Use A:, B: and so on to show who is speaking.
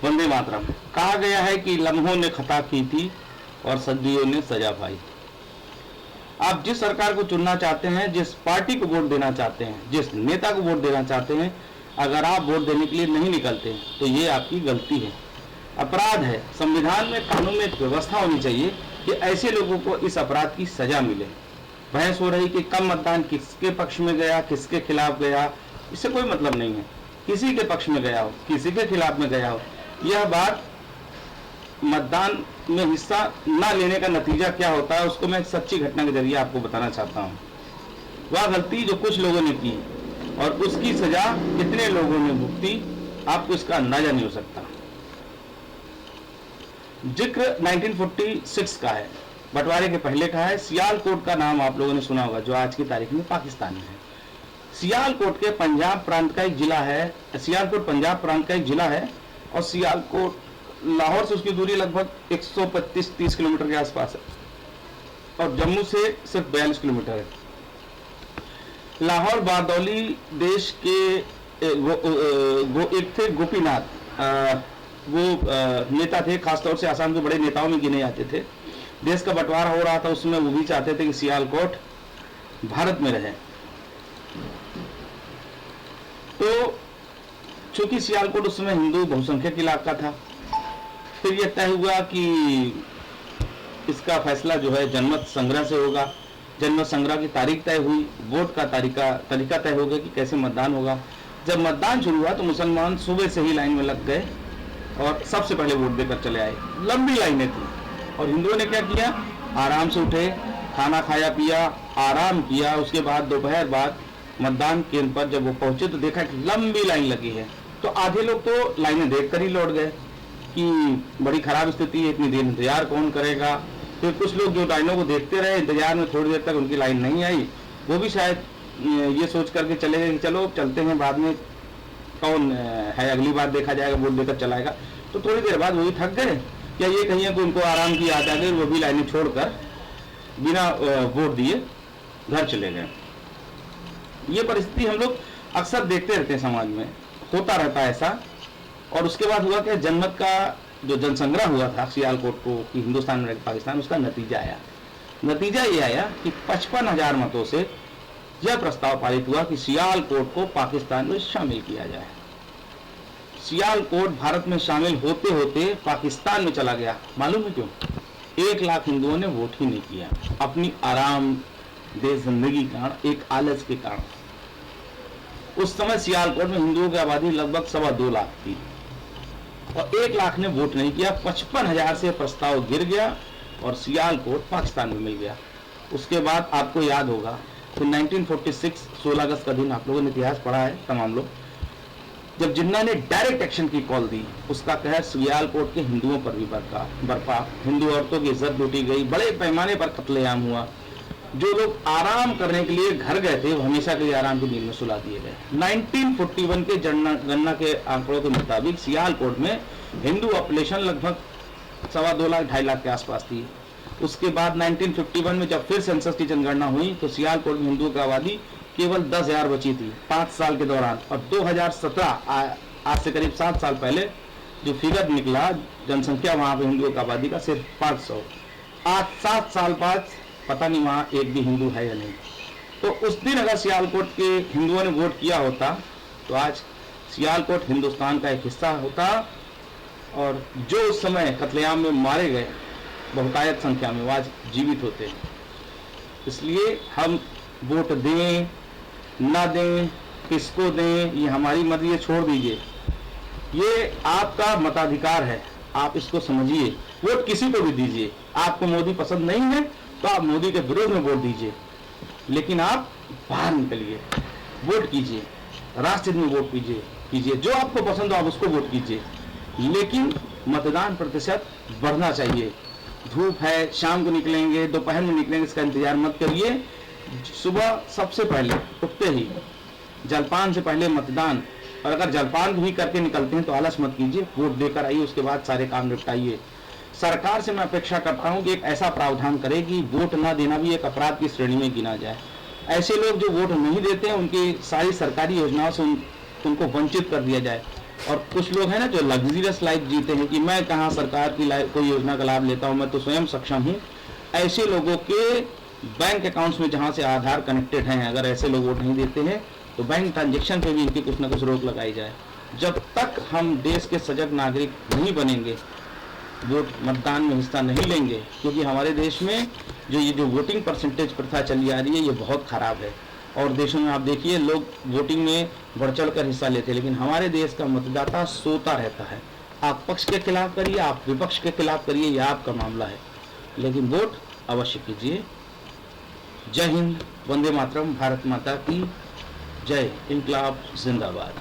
A: वंदे मातरम। कहा गया है कि लम्हों ने खता की थी और सदियों ने सजा पाई। आप जिस सरकार को चुनना चाहते हैं, जिस पार्टी को वोट देना चाहते हैं, जिस नेता को वोट देना चाहते हैं, अगर आप वोट देने के लिए नहीं निकलते तो ये आपकी गलती है, अपराध है। संविधान में, कानून में एक व्यवस्था होनी चाहिए कि ऐसे लोगों को इस अपराध की सजा मिले। बहस हो रही कि कम मतदान किसके पक्ष में गया, किसके खिलाफ गया, इससे कोई मतलब नहीं है। किसी के पक्ष में गया हो, किसी के खिलाफ में गया हो, यह बात मतदान में हिस्सा ना लेने का नतीजा क्या होता है उसको मैं एक सच्ची घटना के जरिए आपको बताना चाहता हूँ। वह गलती जो कुछ लोगों ने की और उसकी सजा कितने लोगों ने भुगती, आपको इसका अंदाजा नहीं हो सकता। जिक्र 1946 का है, बंटवारे के पहले का है। सियालकोट का नाम आप लोगों ने सुना होगा, जो आज की तारीख में पाकिस्तान में है। सियालकोट के पंजाब प्रांत का एक जिला है। सियालकोट पंजाब प्रांत का एक जिला है और सियालकोट लाहौर से उसकी दूरी लगभग 125-30 किलोमीटर के आसपास है और जम्मू से सिर्फ 42 किलोमीटर है। लाहौर बारदौली देश के एक थे गोपीनाथ, वो नेता थे, खासतौर से आसाम के बड़े नेताओं में गिने जाते थे। देश का बंटवारा हो रहा था, उसमें वो भी चाहते थे कि सियालकोट भारत में रहे। तो चूंकि सियालकोट उस समय हिंदू बहुसंख्यक इलाका था, फिर यह तय हुआ कि इसका फैसला जो है जनमत संग्रह से होगा। जनमत संग्रह की तारीख तय हुई, वोट का तरीका तय हो गया कि कैसे मतदान होगा। जब मतदान शुरू हुआ तो मुसलमान सुबह से ही लाइन में लग गए और सबसे पहले वोट देकर चले आए। लंबी लाइनें थी और हिंदुओं ने क्या किया, आराम से उठे, खाना खाया पिया, आराम किया। उसके बाद दोपहर बाद मतदान केंद्र पर जब वो पहुंचे तो देखा कि लंबी लाइन लगी है। तो आधे लोग तो लाइनें देखकर ही लौट गए कि बड़ी खराब स्थिति है, इतनी देर इंतजार कौन करेगा। फिर कुछ लोग जो लाइनों को देखते रहे, इंतजार में थोड़ी देर तक उनकी लाइन नहीं आई, वो भी शायद ये सोच करके चले गए कि चलो चलते हैं, बाद में कौन है, अगली बार देखा जाएगा, वोट देकर चलाएगा। तो थोड़ी देर बाद वही थक गए या ये कहिए कि उनको आराम की याद आ गई, वो भी लाइनें छोड़कर बिना वोट दिए घर चले गए। ये परिस्थिति हम लोग अक्सर देखते रहते हैं, समाज में होता रहता है ऐसा। और उसके बाद हुआ कि जनमत का जो जनसंग्रह हुआ था सियालकोट को कि हिंदुस्तान में पाकिस्तान, उसका नतीजा आया। नतीजा ये आया कि 55,000 मतों से यह प्रस्ताव पारित हुआ कि सियालकोट को पाकिस्तान में शामिल किया जाए। सियालकोट भारत में शामिल होते होते पाकिस्तान में चला गया। मालूम है क्यों? 1 लाख हिंदुओं ने वोट ही नहीं किया, अपनी आराम दे जिंदगी के कारण, एक आलस के कारण। उस समय सियालकोट में हिंदुओं की आबादी लगभग 2.25 लाख थी और 1 लाख ने वोट नहीं किया। 55,000 से प्रस्ताव गिर गया और सियालकोट पाकिस्तान में मिल गया। उसके बाद आपको याद होगा तो 1946 16 अगस्त का दिन, आप लोगों ने इतिहास पढ़ा है तमाम लोग, जब जिन्ना ने डायरेक्ट एक्शन की कॉल दी, उसका कहर सियालकोट के हिंदुओं पर भी बरपा। हिंदू औरतों की इज्जत लूटी गई, बड़े पैमाने पर कत्लेआम हुआ। जो लोग आराम करने के लिए घर गए थे वो हमेशा के लिए आराम की नींद में सुला दिए गए। 1941 के जनगणना के आंकड़ों के मुताबिक सियालकोट में हिंदू पॉपुलेशन लगभग 2.25 लाख 2.5 लाख के आसपास थी। उसके बाद 1951 में जब फिर सेंसस की जनगणना हुई तो सियालकोट में हिंदुओं की आबादी केवल 10,000 बची थी 5 साल के दौरान। और 2017 आज से करीब 7 साल पहले जो फिगर निकला जनसंख्या वहां पे हिंदुओं की आबादी का सिर्फ 500। आज 7 साल बाद पता नहीं वहां एक भी हिंदू है या नहीं। तो उस दिन अगर सियालकोट के हिंदुओं ने वोट किया होता तो आज सियालकोट हिंदुस्तान का एक हिस्सा होता और जो उस समय कत्लेआम में मारे गए बहुतायत संख्या में वो आज जीवित होते। इसलिए हम वोट दें ना दें, किसको दें, ये हमारी मर्जी, ये छोड़ दीजिए, ये आपका मताधिकार है, आप इसको समझिए। वोट किसी को भी दीजिए। आपको मोदी पसंद नहीं है तो आप मोदी के विरोध में वोट दीजिए, लेकिन आप बाहर निकलिए, वोट कीजिए, राष्ट्रहित में वोट कीजिए, जो आपको पसंद हो आप उसको वोट कीजिए, लेकिन मतदान प्रतिशत बढ़ना चाहिए। धूप है, शाम को निकलेंगे, दोपहर में निकलेंगे, इसका इंतजार मत करिए। सुबह सबसे पहले उठते ही जलपान से पहले मतदान, और अगर जलपान भी करके निकलते हैं तो आलस मत कीजिए, वोट देकर आइए, उसके बाद सारे काम निपटाइए। सरकार से मैं अपेक्षा करता हूं कि एक ऐसा प्रावधान करे कि वोट ना देना भी एक अपराध की श्रेणी में गिना जाए। ऐसे लोग जो वोट नहीं देते हैं उनकी सारी सरकारी योजनाओं से उनको वंचित कर दिया जाए। और कुछ लोग हैं ना जो लग्जरियस लाइफ जीते हैं कि मैं कहाँ सरकार की कोई योजना का लाभ लेता हूँ, मैं तो स्वयं सक्षम हूँ। ऐसे लोगों के बैंक अकाउंट्स में जहाँ से आधार कनेक्टेड हैं, अगर ऐसे लोग वोट नहीं देते हैं तो बैंक ट्रांजेक्शन पे भी इनकी कुछ ना कुछ रोक लगाई जाए। जब तक हम देश के सजग नागरिक नहीं बनेंगे, वोट मतदान में हिस्सा नहीं लेंगे, क्योंकि हमारे देश में जो वोटिंग परसेंटेज प्रथा चली आ रही है ये बहुत ख़राब है। और देशों में आप देखिए लोग वोटिंग में बढ़ चढ़ कर हिस्सा लेते हैं, लेकिन हमारे देश का मतदाता सोता रहता है। आप पक्ष के खिलाफ करिए, आप विपक्ष के खिलाफ करिए, यह आपका मामला है, लेकिन वोट अवश्य कीजिए। जय हिंद, वंदे मातरम, भारत माता की जय, इनकलाब जिंदाबाद।